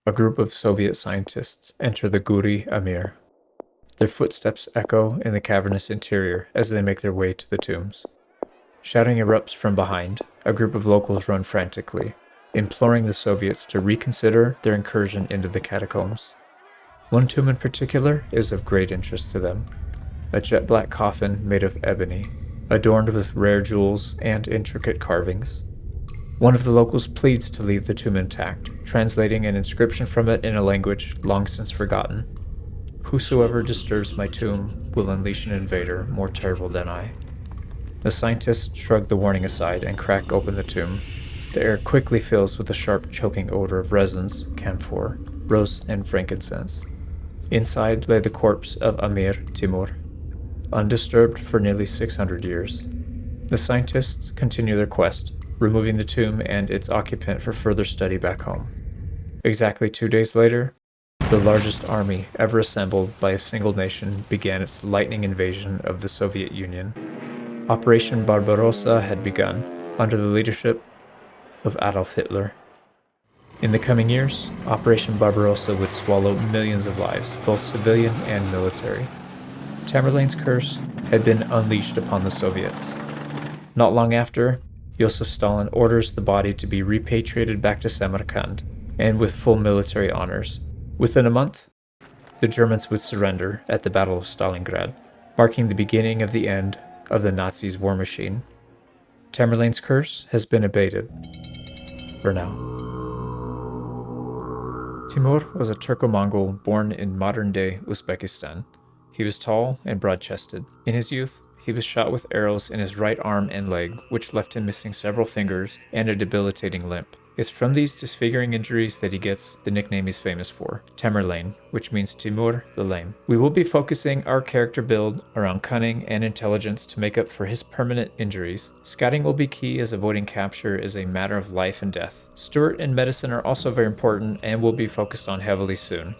A group of Soviet scientists enter the Guri Amir. Their footsteps echo in the cavernous interior as they make their way to the tombs. Shouting erupts from behind. A group of locals run frantically, imploring the Soviets to reconsider their incursion into the catacombs. One tomb in particular is of great interest to them. A jet-black coffin made of ebony, adorned with rare jewels and intricate carvings. One of the locals pleads to leave the tomb intact, translating an inscription from it in a language long since forgotten. "Whosoever disturbs my tomb will unleash an invader more terrible than I." The scientists shrug the warning aside and crack open the tomb. The air quickly fills with a sharp, choking odor of resins, camphor, rose, and frankincense. Inside lay the corpse of Amir Timur, undisturbed for nearly 600 years. The scientists continue their quest, removing the tomb and its occupant for further study back home. Exactly 2 days later, the largest army ever assembled by a single nation began its lightning invasion of the Soviet Union. Operation Barbarossa had begun, under the leadership of Adolf Hitler. In the coming years, Operation Barbarossa would swallow millions of lives, both civilian and military. Tamerlane's curse had been unleashed upon the Soviets. Not long after, Joseph Stalin orders the body to be repatriated back to Samarkand, and with full military honors. Within a month, the Germans would surrender at the Battle of Stalingrad, marking the beginning of the end of the Nazis' war machine. Tamerlane's curse has been abated. For now. Timur was a Turco-Mongol born in modern-day Uzbekistan. He was tall and broad-chested. In his youth, he was shot with arrows in his right arm and leg, which left him missing several fingers and a debilitating limp. It's from these disfiguring injuries that he gets the nickname he's famous for, Tamerlane, which means Timur the Lame. We will be focusing our character build around cunning and intelligence to make up for his permanent injuries. Scouting will be key, as avoiding capture is a matter of life and death. Steward and medicine are also very important and will be focused on heavily soon.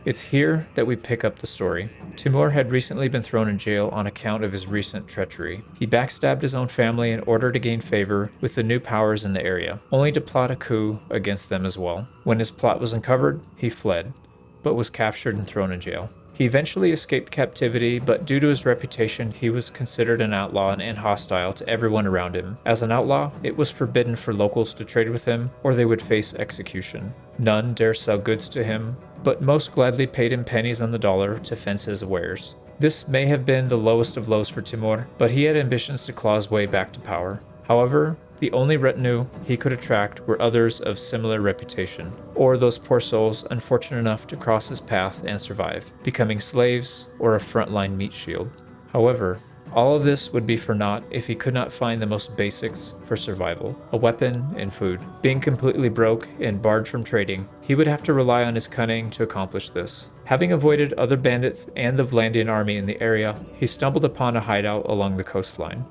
It's here that we pick up the story. Timur had recently been thrown in jail on account of his recent treachery. He backstabbed his own family in order to gain favor with the new powers in the area, only to plot a coup against them as well. When his plot was uncovered, he fled, but was captured and thrown in jail. He eventually escaped captivity, but due to his reputation, he was considered an outlaw and hostile to everyone around him. As an outlaw, it was forbidden for locals to trade with him, or they would face execution. None dare sell goods to him, but most gladly paid him pennies on the dollar to fence his wares. This may have been the lowest of lows for Timur, but he had ambitions to claw his way back to power. However, the only retinue he could attract were others of similar reputation, or those poor souls unfortunate enough to cross his path and survive, becoming slaves or a frontline meat shield. However, all of this would be for naught if he could not find the most basics for survival: a weapon and food. Being completely broke and barred from trading, he would have to rely on his cunning to accomplish this. Having avoided other bandits and the Vlandian army in the area, he stumbled upon a hideout along the coastline.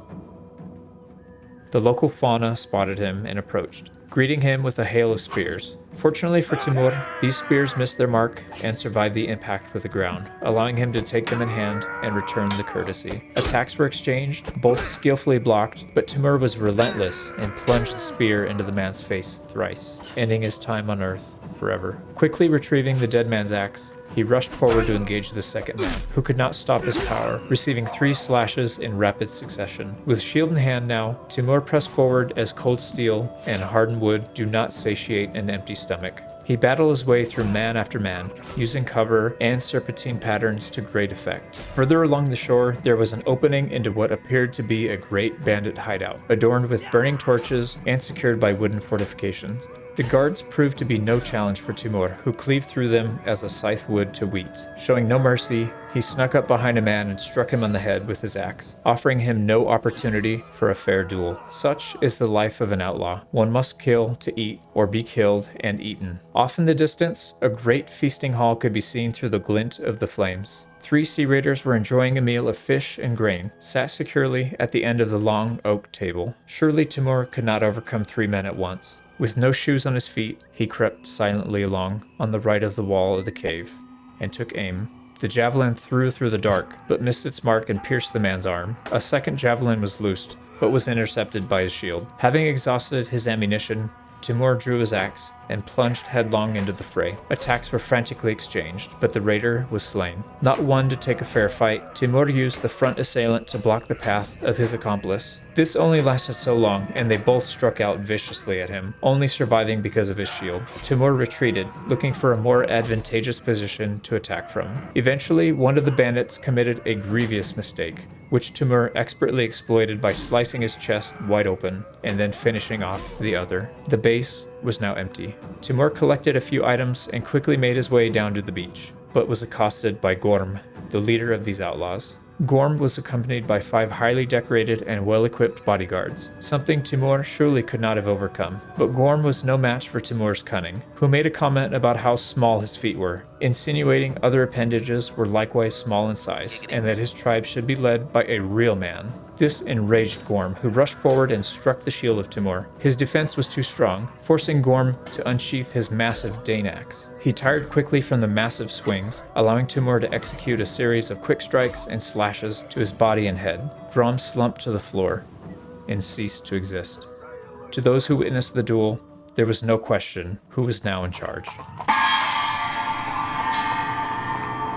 The local fauna spotted him and approached, greeting him with a hail of spears. Fortunately for Timur, these spears missed their mark and survived the impact with the ground, allowing him to take them in hand and return the courtesy. Attacks were exchanged, both skillfully blocked, but Timur was relentless and plunged the spear into the man's face thrice, ending his time on Earth forever. Quickly retrieving the dead man's axe, he rushed forward to engage the second man, who could not stop his power, receiving 3 slashes in rapid succession. With shield in hand now, Timur pressed forward as cold steel and hardened wood do not satiate an empty stomach. He battled his way through man after man, using cover and serpentine patterns to great effect. Further along the shore, there was an opening into what appeared to be a great bandit hideout, adorned with burning torches and secured by wooden fortifications. The guards proved to be no challenge for Timur, who cleaved through them as a scythe would to wheat. Showing no mercy, he snuck up behind a man and struck him on the head with his axe, offering him no opportunity for a fair duel. Such is the life of an outlaw. One must kill to eat, or be killed and eaten. Off in the distance, a great feasting hall could be seen through the glint of the flames. 3 sea raiders were enjoying a meal of fish and grain, sat securely at the end of the long oak table. Surely Timur could not overcome 3 men at once. With no shoes on his feet, he crept silently along on the right of the wall of the cave, and took aim. The javelin threw through the dark, but missed its mark and pierced the man's arm. A second javelin was loosed, but was intercepted by his shield. Having exhausted his ammunition, Timur drew his axe and plunged headlong into the fray. Attacks were frantically exchanged, but the raider was slain. Not one to take a fair fight, Timur used the front assailant to block the path of his accomplice. This only lasted so long, and they both struck out viciously at him, only surviving because of his shield. Timur retreated, looking for a more advantageous position to attack from. Eventually, one of the bandits committed a grievous mistake, which Timur expertly exploited by slicing his chest wide open, and then finishing off the other. The base was now empty. Timur collected a few items and quickly made his way down to the beach, but was accosted by Gorm, the leader of these outlaws. Gorm was accompanied by 5 highly decorated and well-equipped bodyguards, something Timur surely could not have overcome. But Gorm was no match for Timur's cunning, who made a comment about how small his feet were, insinuating other appendages were likewise small in size, and that his tribe should be led by a real man. This enraged Gorm, who rushed forward and struck the shield of Timur. His defense was too strong, forcing Gorm to unsheath his massive Dane axe. He tired quickly from the massive swings, allowing Timur to execute a series of quick strikes and slashes to his body and head. Gorm slumped to the floor and ceased to exist. To those who witnessed the duel, there was no question who was now in charge.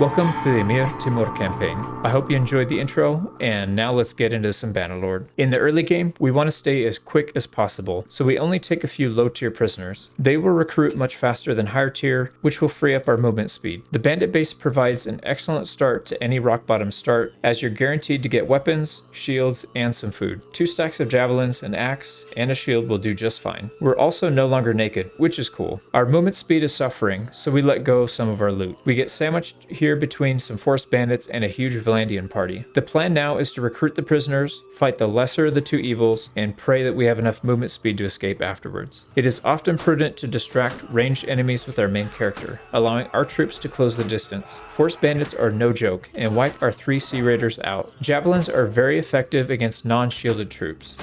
Welcome to the Amir Timur campaign. I hope you enjoyed the intro, and now let's get into some Bannerlord. In the early game, we want to stay as quick as possible, so we only take a few low-tier prisoners. They will recruit much faster than higher tier, which will free up our movement speed. The bandit base provides an excellent start to any rock-bottom start, as you're guaranteed to get weapons, shields, and some food. 2 stacks of javelins, an axe, and a shield will do just fine. We're also no longer naked, which is cool. Our movement speed is suffering, so we let go of some of our loot. We get sandwiched here between some forced bandits and a huge Valandian party. The plan now is to recruit the prisoners, fight the lesser of the 2 evils, and pray that we have enough movement speed to escape afterwards. It is often prudent to distract ranged enemies with our main character, allowing our troops to close the distance. Forced bandits are no joke and wipe our 3 sea raiders out. Javelins are very effective against non-shielded troops.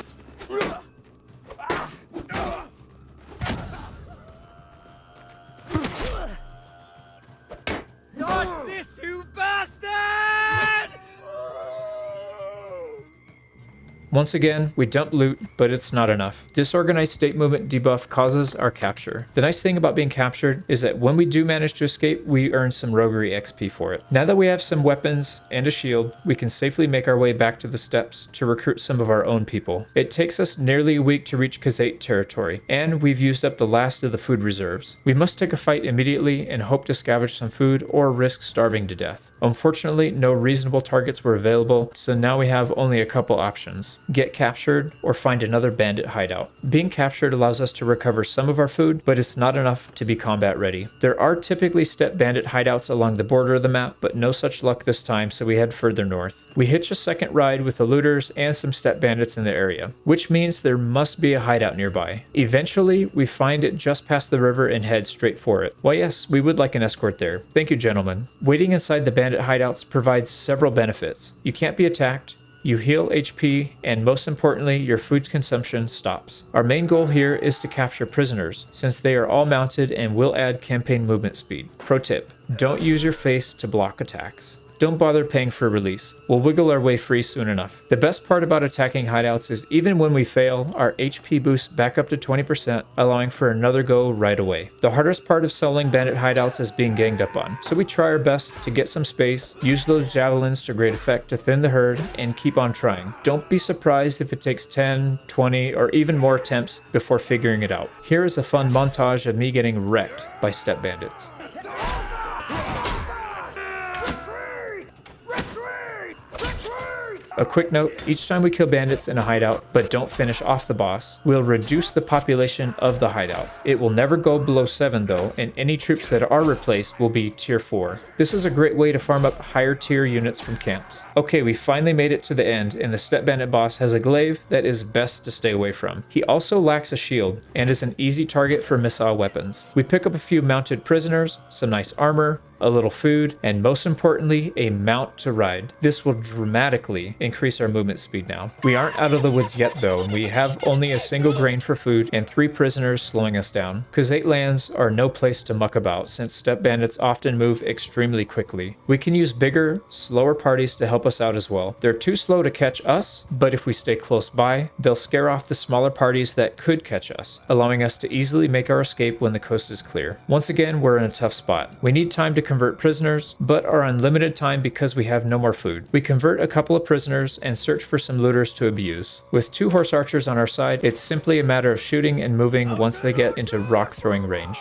Once again, we dump loot, but it's not enough. Disorganized state movement debuff causes our capture. The nice thing about being captured is that when we do manage to escape, we earn some roguery XP for it. Now that we have some weapons and a shield, we can safely make our way back to the steppes to recruit some of our own people. It takes us nearly a week to reach Khazate territory, and we've used up the last of the food reserves. We must take a fight immediately and hope to scavenge some food or risk starving to death. Unfortunately, no reasonable targets were available, so now we have only a couple options. Get captured or find another bandit hideout. Being captured allows us to recover some of our food, but it's not enough to be combat ready. There are typically steppe bandit hideouts along the border of the map, but no such luck this time, so we head further north. We hitch a second ride with the looters and some steppe bandits in the area, which means there must be a hideout nearby. Eventually, we find it just past the river and head straight for it. Why yes, we would like an escort there. Thank you, gentlemen. Waiting inside the bandit hideouts provides several benefits. You can't be attacked, you heal HP, and most importantly, your food consumption stops. Our main goal here is to capture prisoners, since they are all mounted and will add campaign movement speed. Pro tip, don't use your face to block attacks. Don't bother paying for release. We'll wiggle our way free soon enough. The best part about attacking hideouts is even when we fail, our HP boosts back up to 20%, allowing for another go right away. The hardest part of soloing bandit hideouts is being ganged up on, so we try our best to get some space, use those javelins to great effect to thin the herd, and keep on trying. Don't be surprised if it takes 10, 20, or even more attempts before figuring it out. Here is a fun montage of me getting wrecked by steppe bandits. A quick note, each time we kill bandits in a hideout, but don't finish off the boss, we'll reduce the population of the hideout. It will never go below 7 though, and any troops that are replaced will be tier 4. This is a great way to farm up higher tier units from camps. Okay, we finally made it to the end, and the steppe bandit boss has a glaive that is best to stay away from. He also lacks a shield, and is an easy target for missile weapons. We pick up a few mounted prisoners, some nice armor, a little food, and most importantly, a mount to ride. This will dramatically increase our movement speed now. We aren't out of the woods yet though, and we have only a single grain for food and 3 prisoners slowing us down. Khuzait lands are no place to muck about since steppe bandits often move extremely quickly. We can use bigger, slower parties to help us out as well. They're too slow to catch us, but if we stay close by, they'll scare off the smaller parties that could catch us, allowing us to easily make our escape when the coast is clear. Once again, we're in a tough spot. We need time to convert prisoners, but are on limited time because we have no more food. We convert a couple of prisoners and search for some looters to abuse. With 2 horse archers on our side, it's simply a matter of shooting and moving once they get into rock throwing range.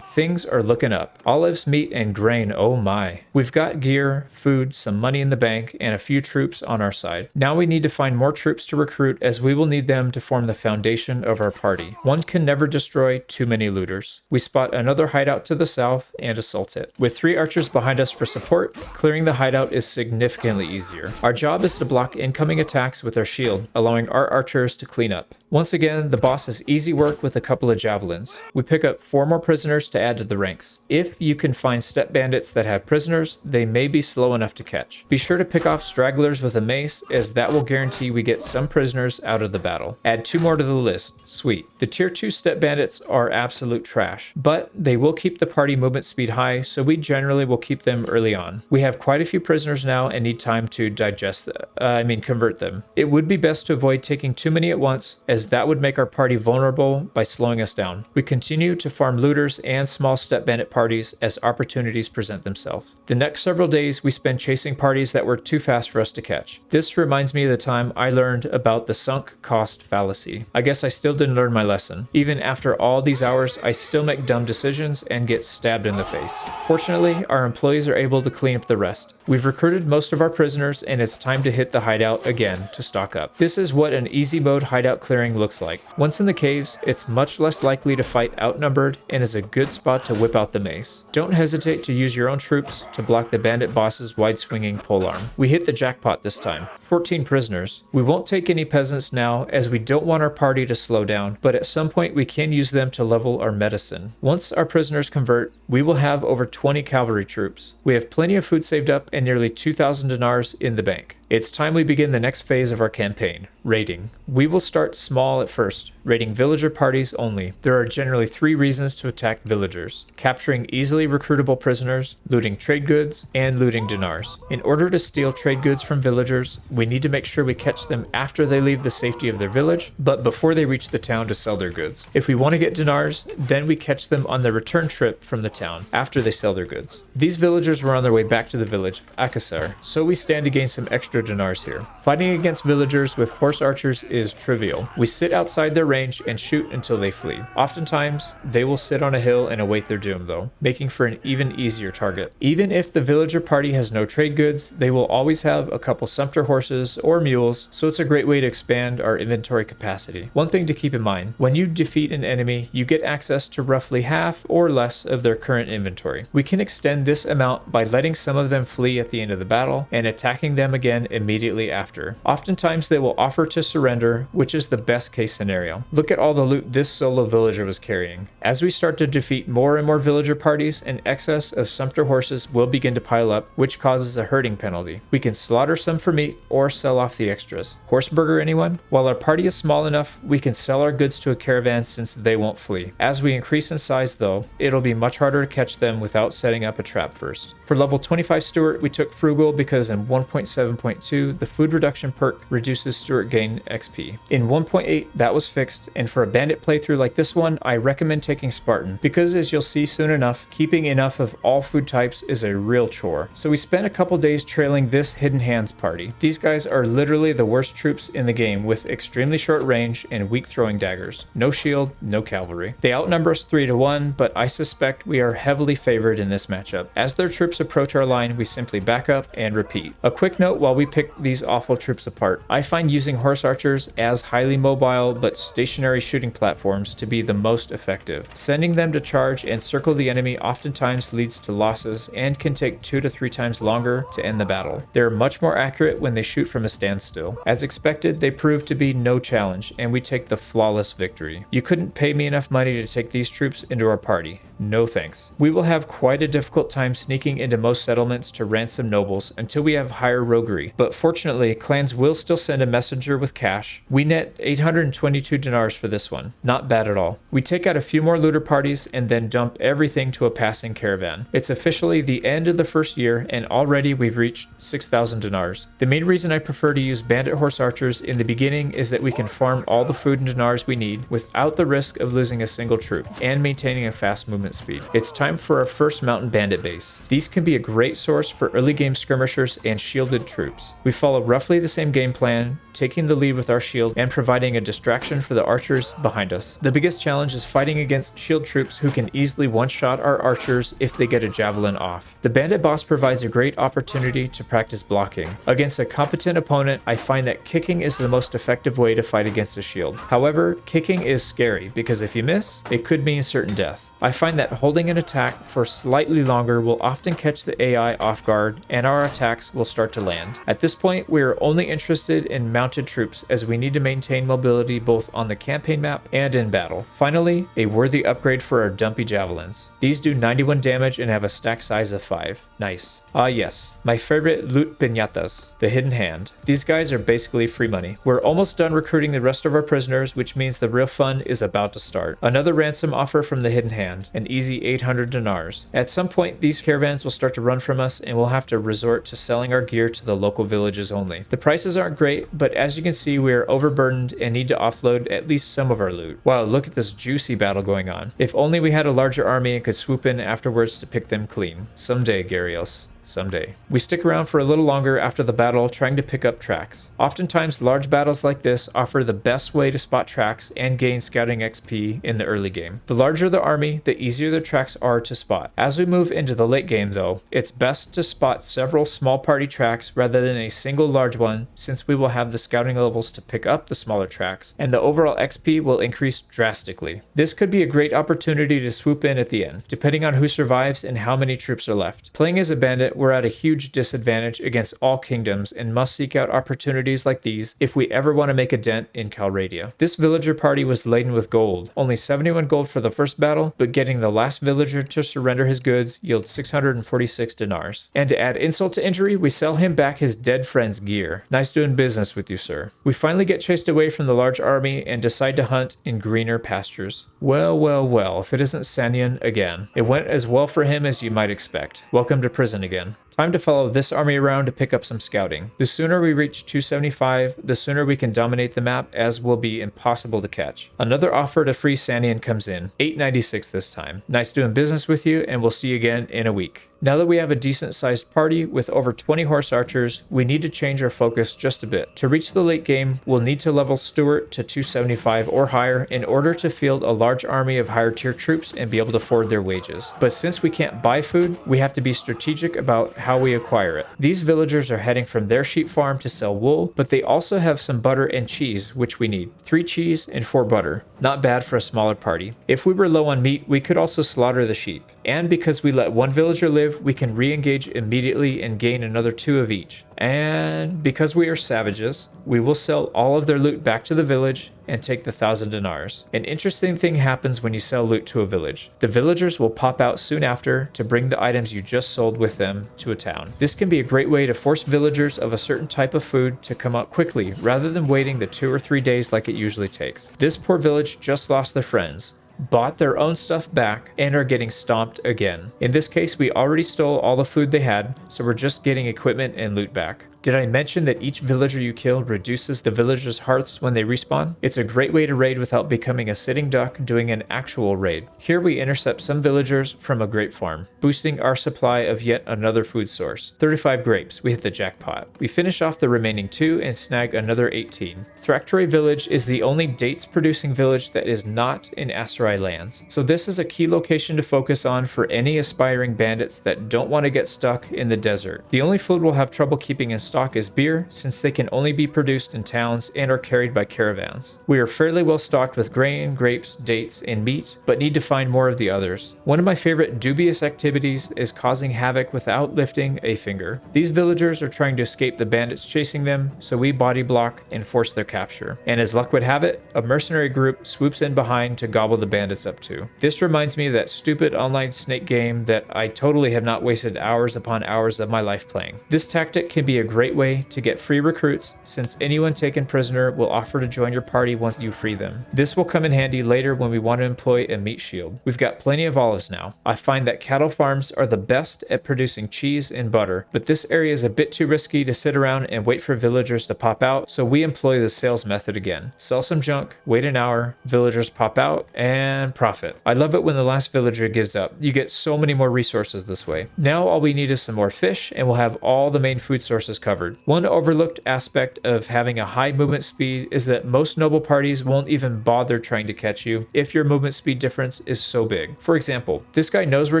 Things are looking up. Olives, meat, and grain, oh my. We've got gear, food, some money in the bank, and a few troops on our side. Now we need to find more troops to recruit as we will need them to form the foundation of our party. One can never destroy too many looters. We spot another hideout to the south and assault it. With 3 archers behind us for support, clearing the hideout is significantly easier. Our job is to block incoming attacks with our shield, allowing our archers to clean up. Once again, the boss has easy work with a couple of javelins. We pick up 4 more prisoners to add to the ranks. If you can find steppe bandits that have prisoners, they may be slow enough to catch. Be sure to pick off stragglers with a mace, as that will guarantee we get some prisoners out of the battle. Add 2 more to the list. Sweet. The tier 2 steppe bandits are absolute trash, but they will keep the party movement speed high, so we generally will keep them early on. We have quite a few prisoners now and need time to convert them. It would be best to avoid taking too many at once, as that would make our party vulnerable by slowing us down. We continue to farm looters and small steppe bandit parties as opportunities present themselves. The next several days we spend chasing parties that were too fast for us to catch. This reminds me of the time I learned about the sunk cost fallacy. I guess I still didn't learn my lesson. Even after all these hours, I still make dumb decisions and get stabbed in the face. Fortunately, our employees are able to clean up the rest. We've recruited most of our prisoners and it's time to hit the hideout again to stock up. This is what an easy mode hideout clearing looks like. Once in the caves, it's much less likely to fight outnumbered and is a good spot to whip out the mace. Don't hesitate to use your own troops to block the bandit boss's wide-swinging polearm. We hit the jackpot this time. 14 prisoners. We won't take any peasants now as we don't want our party to slow down, but at some point we can use them to level our medicine. Once our prisoners convert, we will have over 20 cavalry troops. We have plenty of food saved up and nearly 2,000 dinars in the bank. It's time we begin the next phase of our campaign, raiding. We will start small at first, raiding villager parties only. There are generally 3 reasons to attack villagers: capturing easily recruitable prisoners, looting trade goods, and looting dinars. In order to steal trade goods from villagers, we need to make sure we catch them after they leave the safety of their village, but before they reach the town to sell their goods. If we want to get dinars, then we catch them on the return trip from the town, after they sell their goods. These villagers were on their way back to the village, Akasar, so we stand to gain some extra dinars here. Fighting against villagers with horse archers is trivial. We sit outside their range and shoot until they flee. Oftentimes, they will sit on a hill and await their doom though, making for an even easier target. Even if the villager party has no trade goods, they will always have a couple sumpter horses or mules, so it's a great way to expand our inventory capacity. One thing to keep in mind, when you defeat an enemy, you get access to roughly half or less of their current inventory. We can extend this amount by letting some of them flee at the end of the battle and attacking them again immediately after. Oftentimes they will offer to surrender, which is the best case scenario. Look at all the loot this solo villager was carrying. As we start to defeat more and more villager parties, an excess of sumpter horses will begin to pile up, which causes a herding penalty. We can slaughter some for meat or sell off the extras. Horse burger anyone? While our party is small enough, we can sell our goods to a caravan since they won't flee. As we increase in size though, it'll be much harder to catch them without setting up a trap first. For level 25 Stewart, we took Frugal because in 1.7.2, the food reduction perk reduces Stewart gain XP. In 1.8, that was fixed, and for a bandit playthrough like this one, I recommend taking Spartan, because as you'll see soon enough, keeping enough of all food types is a real chore. So we spent a couple days trailing this Hidden Hands party. These guys are literally the worst troops in the game, with extremely short range and weak throwing daggers. No shield, no cavalry. They outnumber us 3-1, but I suspect we are heavily favored in this matchup. As their troops approach our line, we simply back up and repeat. A quick note while we we pick these awful troops apart. I find using horse archers as highly mobile but stationary shooting platforms to be the most effective. Sending them to charge and circle the enemy oftentimes leads to losses and can take 2 to 3 times longer to end the battle. They're much more accurate when they shoot from a standstill. As expected, they prove to be no challenge, and we take the flawless victory. You couldn't pay me enough money to take these troops into our party. No thanks. We will have quite a difficult time sneaking into most settlements to ransom nobles until we have higher roguery, but fortunately, clans will still send a messenger with cash. We net 822 dinars for this one. Not bad at all. We take out a few more looter parties and then dump everything to a passing caravan. It's officially the end of the first year, and already we've reached 6,000 dinars. The main reason I prefer to use bandit horse archers in the beginning is that we can farm all the food and dinars we need without the risk of losing a single troop and maintaining a fast movement speed. It's time for our first mountain bandit base. These can be a great source for early game skirmishers and shielded troops. We follow roughly the same game plan, taking the lead with our shield and providing a distraction for the archers behind us. The biggest challenge is fighting against shield troops who can easily one-shot our archers if they get a javelin off. The bandit boss provides a great opportunity to practice blocking. Against a competent opponent, I find that kicking is the most effective way to fight against a shield. However, kicking is scary because if you miss, it could mean certain death. I find that holding an attack for slightly longer will often catch the AI off guard, and our attacks will start to land. At this point, we are only interested in mounted troops as we need to maintain mobility both on the campaign map and in battle. Finally, a worthy upgrade for our dumpy javelins. These do 91 damage and have a stack size of 5. Nice. Ah yes, my favorite loot piñatas, the hidden hand. These guys are basically free money. We're almost done recruiting the rest of our prisoners, which means the real fun is about to start. Another ransom offer from the hidden hand, an easy 800 dinars. At some point, these caravans will start to run from us and we'll have to resort to selling our gear to the local villages only. The prices aren't great, but as you can see, we are overburdened and need to offload at least some of our loot. Wow, look at this juicy battle going on. If only we had a larger army and could swoop in afterwards to pick them clean. Someday, Gyarios. Someday. We stick around for a little longer after the battle, trying to pick up tracks. Oftentimes, large battles like this offer the best way to spot tracks and gain scouting XP in the early game. The larger the army, the easier the tracks are to spot. As we move into the late game though, it's best to spot several small party tracks rather than a single large one, since we will have the scouting levels to pick up the smaller tracks, and the overall XP will increase drastically. This could be a great opportunity to swoop in at the end, depending on who survives and how many troops are left. Playing as a bandit, we're at a huge disadvantage against all kingdoms and must seek out opportunities like these if we ever want to make a dent in Calradia. This villager party was laden with gold, only 71 gold for the first battle, but getting the last villager to surrender his goods yields 646 dinars. And to add insult to injury, we sell him back his dead friend's gear. Nice doing business with you, sir. We finally get chased away from the large army and decide to hunt in greener pastures. Well, well, well, if it isn't Sanyan again. It went as well for him as you might expect. Welcome to prison again. Time to follow this army around to pick up some scouting. The sooner we reach 275, the sooner we can dominate the map, as will be impossible to catch. Another offer to free Sanyan comes in, 896 this time. Nice doing business with you, and we'll see you again in a week. Now that we have a decent sized party with over 20 horse archers, we need to change our focus just a bit. To reach the late game, we'll need to level Stuart to 275 or higher in order to field a large army of higher tier troops and be able to afford their wages. But since we can't buy food, we have to be strategic about how we acquire it. These villagers are heading from their sheep farm to sell wool, but they also have some butter and cheese, which we need. 3 cheese and 4 butter. Not bad for a smaller party. If we were low on meat, we could also slaughter the sheep. And because we let one villager live, we can re-engage immediately and gain another 2 of each. And because we are savages, we will sell all of their loot back to the village and take the 1,000 dinars. An interesting thing happens when you sell loot to a village. The villagers will pop out soon after to bring the items you just sold with them to a town. This can be a great way to force villagers of a certain type of food to come out quickly rather than waiting the 2 or 3 days like it usually takes. This poor village just lost their friends, bought their own stuff back, and are getting stomped again. In this case, we already stole all the food they had, so we're just getting equipment and loot back. Did I mention that each villager you kill reduces the villagers' hearths when they respawn? It's a great way to raid without becoming a sitting duck doing an actual raid. Here we intercept some villagers from a grape farm, boosting our supply of yet another food source. 35 grapes, we hit the jackpot. We finish off the remaining 2 and snag another 18. Thractory village is the only dates producing village that is not in Aserai lands, so this is a key location to focus on for any aspiring bandits that don't want to get stuck in the desert. The only food we'll have trouble keeping in stock stock is beer, since they can only be produced in towns and are carried by caravans. We are fairly well stocked with grain, grapes, dates, and meat, but need to find more of the others. One of my favorite dubious activities is causing havoc without lifting a finger. These villagers are trying to escape the bandits chasing them, so we body block and force their capture. And as luck would have it, a mercenary group swoops in behind to gobble the bandits up too. This reminds me of that stupid online snake game that I totally have not wasted hours upon hours of my life playing. This tactic can be a great way to get free recruits, since anyone taken prisoner will offer to join your party once you free them. This will come in handy later when we want to employ a meat shield. We've got plenty of olives now. I find that cattle farms are the best at producing cheese and butter, but this area is a bit too risky to sit around and wait for villagers to pop out, so we employ the sales method again. Sell some junk, wait an hour, villagers pop out, and profit. I love it when the last villager gives up. You get so many more resources this way. Now all we need is some more fish, and we'll have all the main food sources covered. One overlooked aspect of having a high movement speed is that most noble parties won't even bother trying to catch you if your movement speed difference is so big. For example, this guy knows we're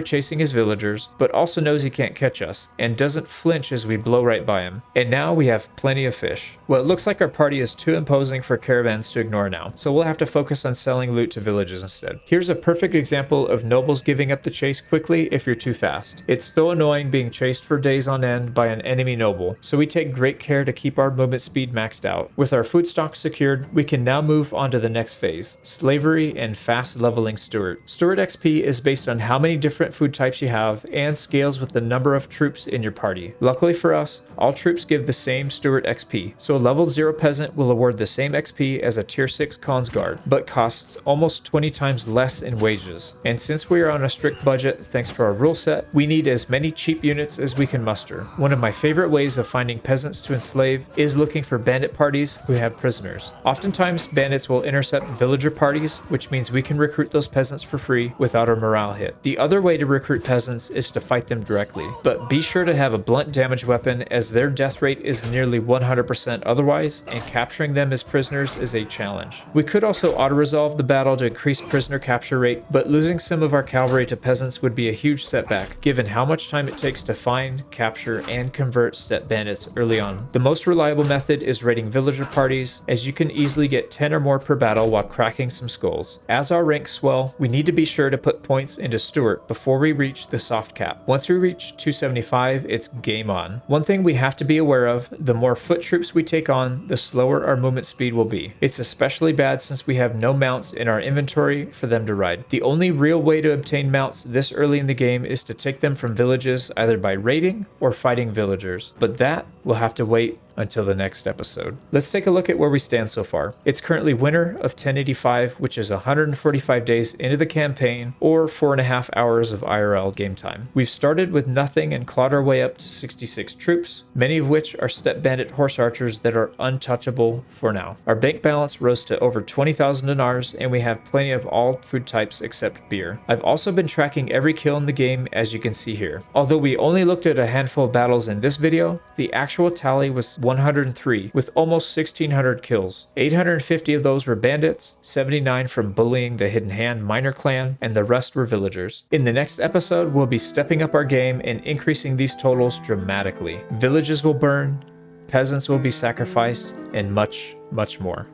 chasing his villagers, but also knows he can't catch us, and doesn't flinch as we blow right by him. And now we have plenty of fish. Well, it looks like our party is too imposing for caravans to ignore now, so we'll have to focus on selling loot to villages instead. Here's a perfect example of nobles giving up the chase quickly if you're too fast. It's so annoying being chased for days on end by an enemy noble, so we take great care to keep our movement speed maxed out. With our food stock secured, we can now move on to the next phase, slavery and fast leveling Steward. Steward XP is based on how many different food types you have and scales with the number of troops in your party. Luckily for us, all troops give the same Steward XP, so a level 0 peasant will award the same XP as a tier 6 Khan's Guard, but costs almost 20 times less in wages. And since we are on a strict budget thanks to our rule set, we need as many cheap units as we can muster. One of my favorite ways of finding peasants to enslave is looking for bandit parties who have prisoners. Oftentimes, bandits will intercept villager parties, which means we can recruit those peasants for free without a morale hit. The other way to recruit peasants is to fight them directly, but be sure to have a blunt damage weapon, as their death rate is nearly 100% otherwise, and capturing them as prisoners is a challenge. We could also auto-resolve the battle to increase prisoner capture rate, but losing some of our cavalry to peasants would be a huge setback, given how much time it takes to find, capture, and convert step bandits early on. The most reliable method is raiding villager parties, as you can easily get 10 or more per battle while cracking some skulls. As our ranks swell, we need to be sure to put points into Steward before we reach the soft cap. Once we reach 275, it's game on. One thing we have to be aware of, the more foot troops we take on, the slower our movement speed will be. It's especially bad since we have no mounts in our inventory for them to ride. The only real way to obtain mounts this early in the game is to take them from villages either by raiding or fighting villagers, but that will have to wait until the next episode. Let's take a look at where we stand so far. It's currently winter of 1085, which is 145 days into the campaign, or 4.5 hours of IRL game time. We've started with nothing and clawed our way up to 66 troops, many of which are step bandit horse archers that are untouchable for now. Our bank balance rose to over 20,000 dinars, and we have plenty of all food types except beer. I've also been tracking every kill in the game, as you can see here. Although we only looked at a handful of battles in this video, the actual tally was 103, with almost 1,600 kills. 850 of those were bandits, 79 from bullying the Hidden Hand minor clan, and the rest were villagers. In the next episode, we'll be stepping up our game and increasing these totals dramatically. Villages will burn, peasants will be sacrificed, and much, much more.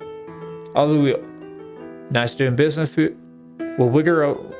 Although nice doing business, we'll wiggle out.